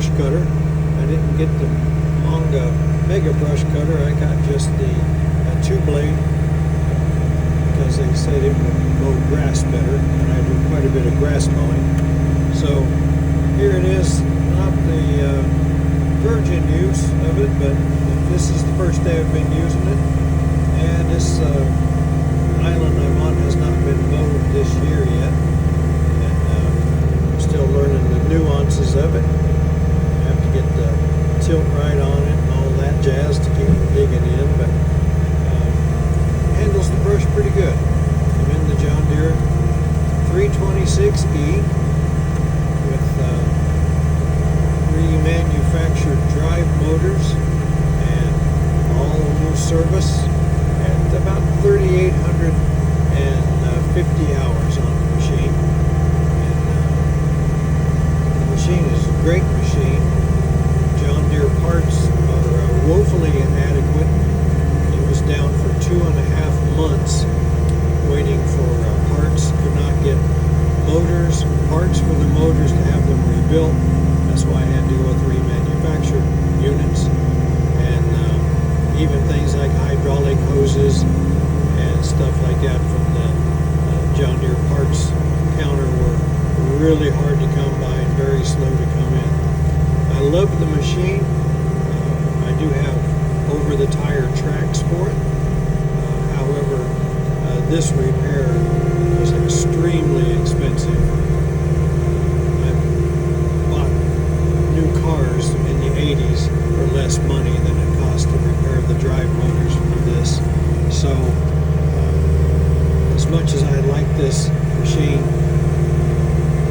brush cutter. I didn't get the Manga Mega brush cutter. I got just the 2-blade because they said it would mow grass better, and I do quite a bit of grass mowing. So here it is, not the virgin use of it, but this is the first day I've been using it, and this island I'm on has not been mowed this year yet, and I'm still learning the nuances of it. I have to get the tilt right on it and all that jazz to keep it digging in, but handles the brush pretty good. I'm in the John Deere 326E with remanufactured drive motors and all new service at about 3,850 hours on the machine. And the machine is a great machine. John Deere parts are woefully inadequate. It was down for 2.5 months waiting for parts. Could not get parts for the motors to have them rebuilt. That's why I had to go with remanufactured units. And even things like hydraulic hoses and stuff like that from the John Deere parts counter were really hard to come by and very slow to come in. I love the machine. I do have over-the-tire tracks for it. However, this repair was extremely expensive. I've bought new cars in the 80s for less money than it cost to repair the drive motors for this. So, as much as I like this machine,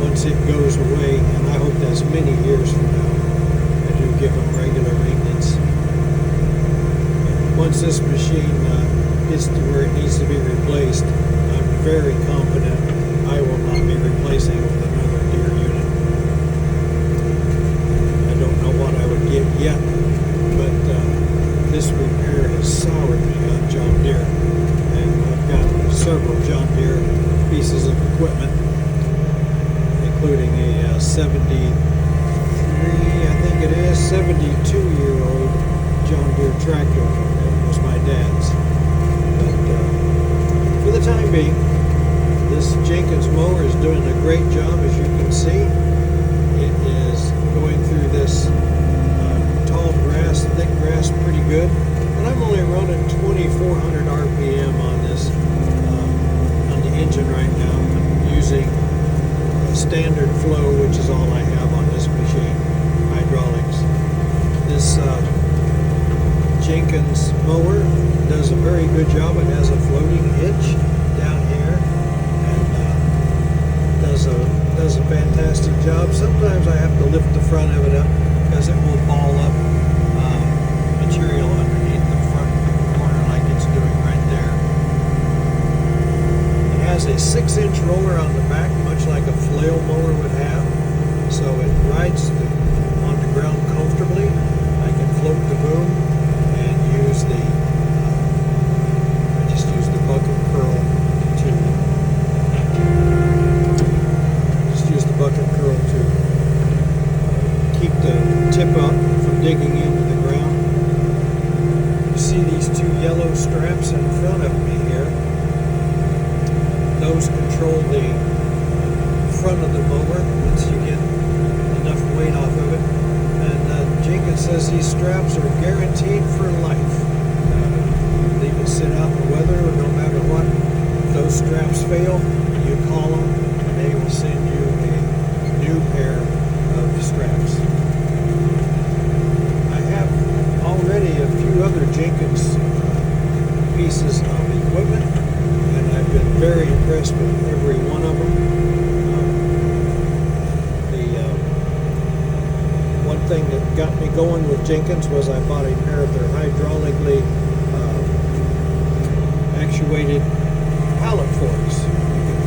once it goes away, and I hope that's many years from now, I do give them regular maintenance. Once this machine gets to where it needs to be replaced, I'm very confident I will not be replacing with another Deere unit. I don't know what I would get yet, but this repair has soured me on John Deere, and I've got several John Deere pieces of equipment, including a 72-year-old John Deere tractor. That was my dad's. But for the time being, this Jenkins mower is doing a great job, as you can see. It is going through this tall grass, thick grass pretty good. And I'm only running 2,400 RPM on this, on the engine right now. I'm using standard flow, which is all I have on this machine, hydraulics. This Jenkins mower does a very good job. It has a floating hitch down here, and does a fantastic job. Sometimes I have to lift the front of it up because it will ball up material underneath the front corner like it's doing right there. It has a 6-inch roller on the back, much like a flail mower would have, so it rides on the ground comfortably. I can float the boom and use the I just use the bucket curl to keep the tip up from digging into the ground. You see these 2 yellow straps in front of me here. Those control the front of the mower once you get enough weight off of it. And Jenkins says these straps are guaranteed for life. Leave it sit out in the weather, no matter what. If those straps fail, you call them and they will send you a new pair of straps. I have already a few other Jenkins pieces of equipment, and I've been very impressed with every one of them. One thing that got me going with Jenkins was I bought a pair of their hydraulically actuated pallet forks. You can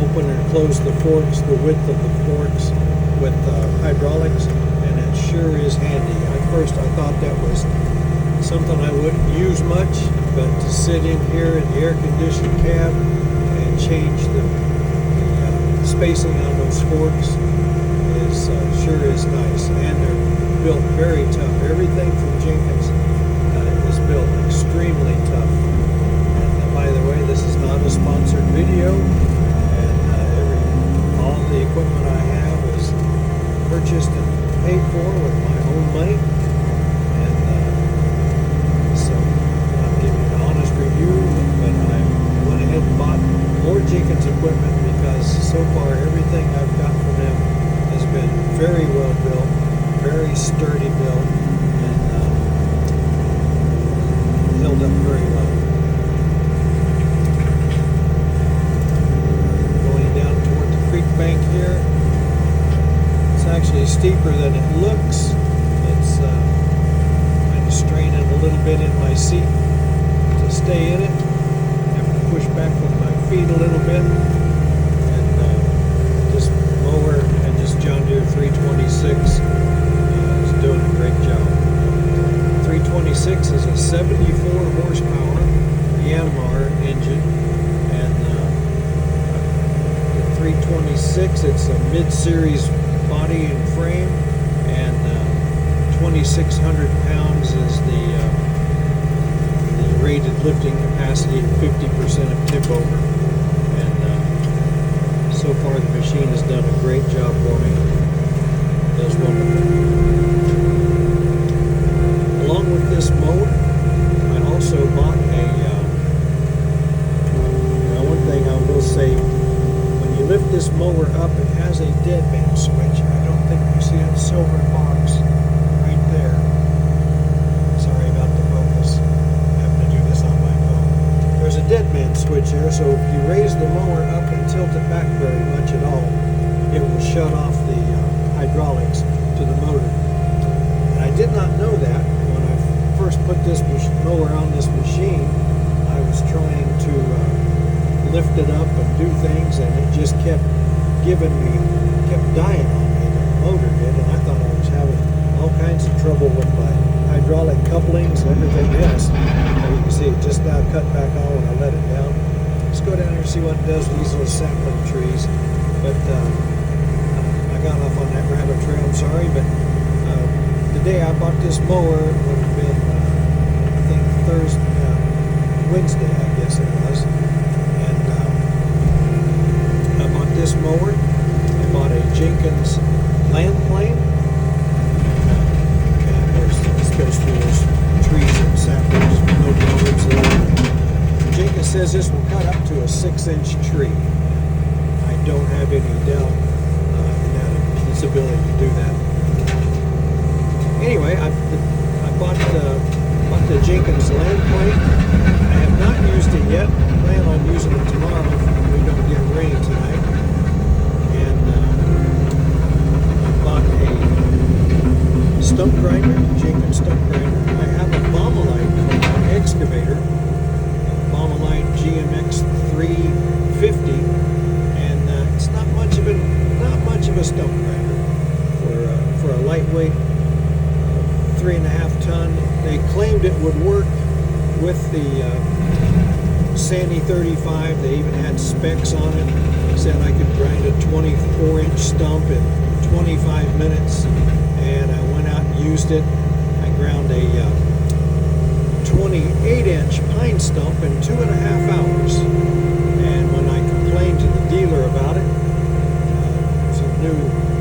open and close the forks, the width of the forks with hydraulics, and it sure is handy. At first I thought that was something I wouldn't use much, but to sit in here in the air-conditioned cab and change the spacing on those forks is sure is nice, and they're built very tough. Everything from Jenkins is built extremely tough. And by the way, this is not a sponsored video, and all the equipment I have is purchased and paid for with my own money. And so I'm giving an honest review, but I went ahead and bought more Jenkins equipment because so far everything I've got from them has been very well built, very sturdy built, and held up very well. Going down toward the creek bank here. It's actually steeper than it looks. It's kind of straining a little bit in my seat to stay in it. I have to push back with my feet a little bit. And this mower and this John Deere 326 is doing a great job. 326 is a 74 horsepower Yanmar engine, and the 326, it's a mid-series body and frame, and 2,600 pounds is the rated lifting capacity and 50% of tip over. And so far the machine has done a great job for me. It does wonderful. Along with this mower, I also bought one thing I will say, when you lift this mower up, it has a dead man switch. I don't think you see that silver box right there. Sorry about the focus. I'm having to do this on my phone. There's a dead man switch there, so if you raise the mower up and tilt it back very much at all, it will shut off the hydraulics to the motor. And I did not know that. When I first put this mower on this machine, I was trying to lift it up and do things, and it just kept dying on me. The motor did, and I thought I was having all kinds of trouble with my hydraulic couplings and everything else. And you can see it just now cut back on when I let it down. Let's go down here and see what it does with these little sapling trees. But I got off on that rabbit trail, I'm sorry, but the day I bought this mower would have been, I think, Wednesday, I guess it was. And I bought this mower. I bought a Jenkins land plane. And of course, this goes through those trees and saplings, no problems there. Jenkins says this will cut up to a 6-inch tree. I don't have any doubt in its ability to do that. Anyway, I bought the Jenkins land plane. I have not used it yet. I plan on using it tomorrow if we don't get rain tonight. And I bought a stump grinder, Jenkins stump grinder. I have a Bommalite excavator, Bommalite GMX 350, and it's not much of a stump grinder for a lightweight 3.5 ton. They claimed it would work with the Sandy 35. They even had specs on it. They said I could grind a 24-inch stump in 25 minutes, and I went out and used it. I ground a 28-inch pine stump in 2.5 hours. And when I complained to the dealer about it, it's a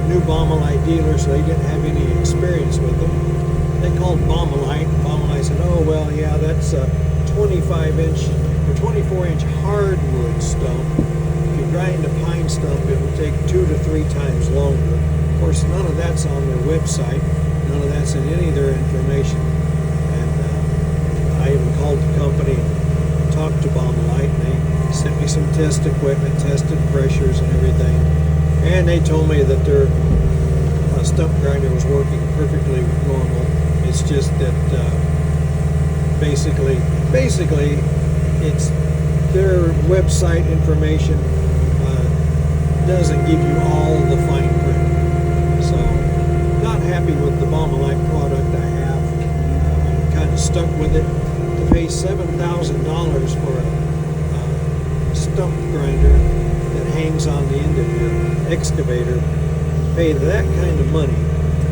new Bommalite dealer, so they didn't have any experience with them. They called Bommalite. Bommalite said, "Oh well, yeah, that's a 25-inch or 24-inch hardwood stump. If you grind a pine stump, it will take 2 to 3 times longer." Of course, none of that's on their website. None of that's in any of their information. And I even called the company and talked to Bommalite, and they sent me some test equipment, tested pressures and everything. And they told me that their stump grinder was working perfectly normal. It's just that basically, it's their website information doesn't give you all the fine print. So, not happy with the Bommalite product I have. I'm kind of stuck with it. To pay $7,000 for a stump grinder that hangs on the end of your excavator, pay that kind of money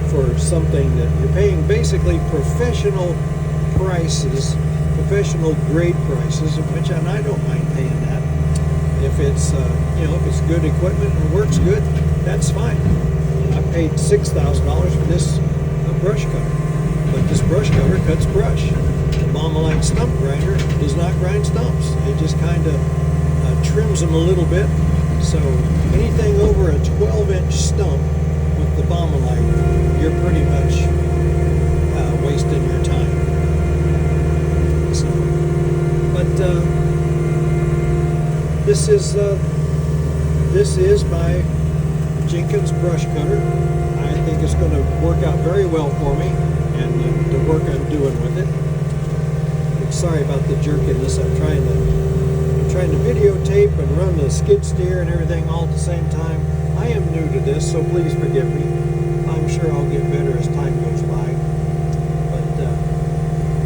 for something that you're paying basically professional prices, professional grade prices, which and I don't mind paying that. If it's if it's good equipment and works good, that's fine. I paid $6,000 for this brush cutter, but this brush cutter cuts brush. The Bomb-A-Line stump grinder does not grind stumps. It just kind of trims them a little bit. So anything over a 12-inch stump with the Bomb-A-Line, you're pretty much wasting your time. So, but this is my Jenkins brush cutter. I think it's going to work out very well for me and the work I'm doing with it. I'm sorry about the jerkiness. I'm trying to videotape and run the skid steer and everything all at the same time. I am new to this, so please forgive me. I'm sure I'll get better as time goes by. But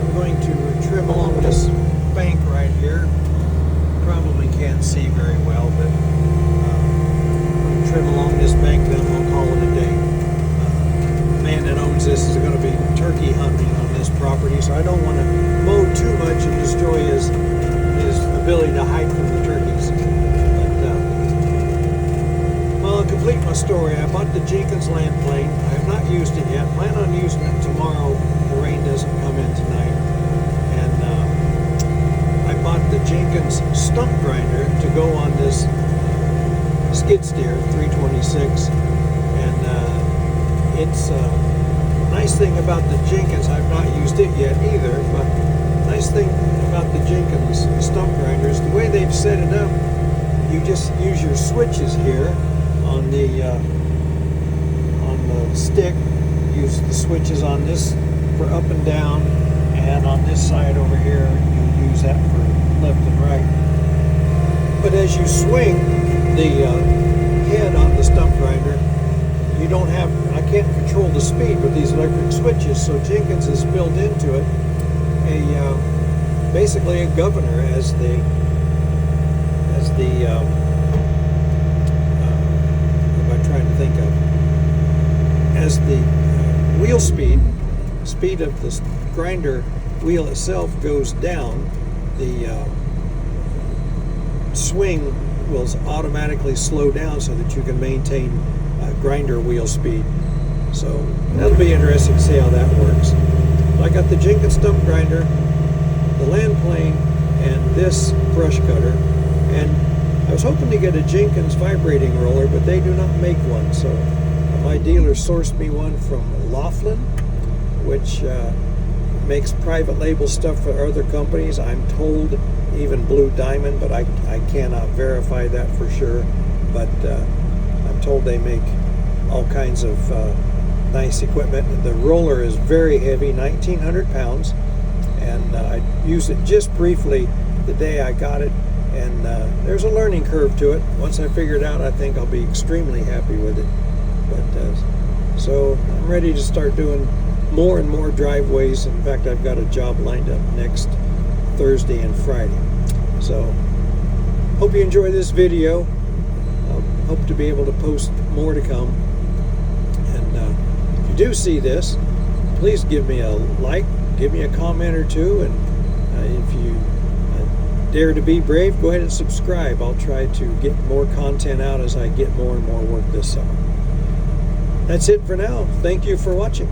I'm going to trim along this bank right here. Probably can't see very well, but trim along this bank, then we'll call it a day. The man that owns this is going to be turkey hunting on this property, so I don't want to mow too much and destroy his ability to hide from the turkeys. But well, I'll complete my story. I bought the Jenkins land plane. I have not used it yet. Plan on using it tomorrow if the rain doesn't come in tonight. And I bought the Jenkins stump grinder to go on this skid steer 326, and it's nice thing about the Jenkins, I've not used it yet either, but nice thing about the Jenkins stump grinder is the way they've set it up. You just use your switches here on the stick. Use the switches on this for up and down, and on this side over here you use that for left and right. But as you swing the head on the stump grinder, you don't have, I can't control the speed with these electric switches, so Jenkins has built into it basically a governor as the what am I trying to think of, as the wheel speed of the grinder wheel itself goes down, the swing will automatically slow down so that you can maintain grinder wheel speed. So that'll be interesting to see how that works. I got the Jenkins stump grinder, the land plane, and this brush cutter, and I was hoping to get a Jenkins vibrating roller, but they do not make one. So my dealer sourced me one from Laughlin, which makes private label stuff for other companies. I'm told even Blue Diamond, but I cannot verify that for sure. But I'm told they make all kinds of nice equipment. The roller is very heavy, 1,900 pounds, and I used it just briefly the day I got it, and there's a learning curve to it. Once I figure it out, I think I'll be extremely happy with it. But so I'm ready to start doing more and more driveways. In fact, I've got a job lined up next Thursday and Friday. So hope you enjoy this video. Hope to be able to post more to come. And if you do see this, please give me a like, give me a comment or two, and if you dare to be brave, go ahead and subscribe. I'll try to get more content out as I get more and more work this summer. That's it for now. Thank you for watching.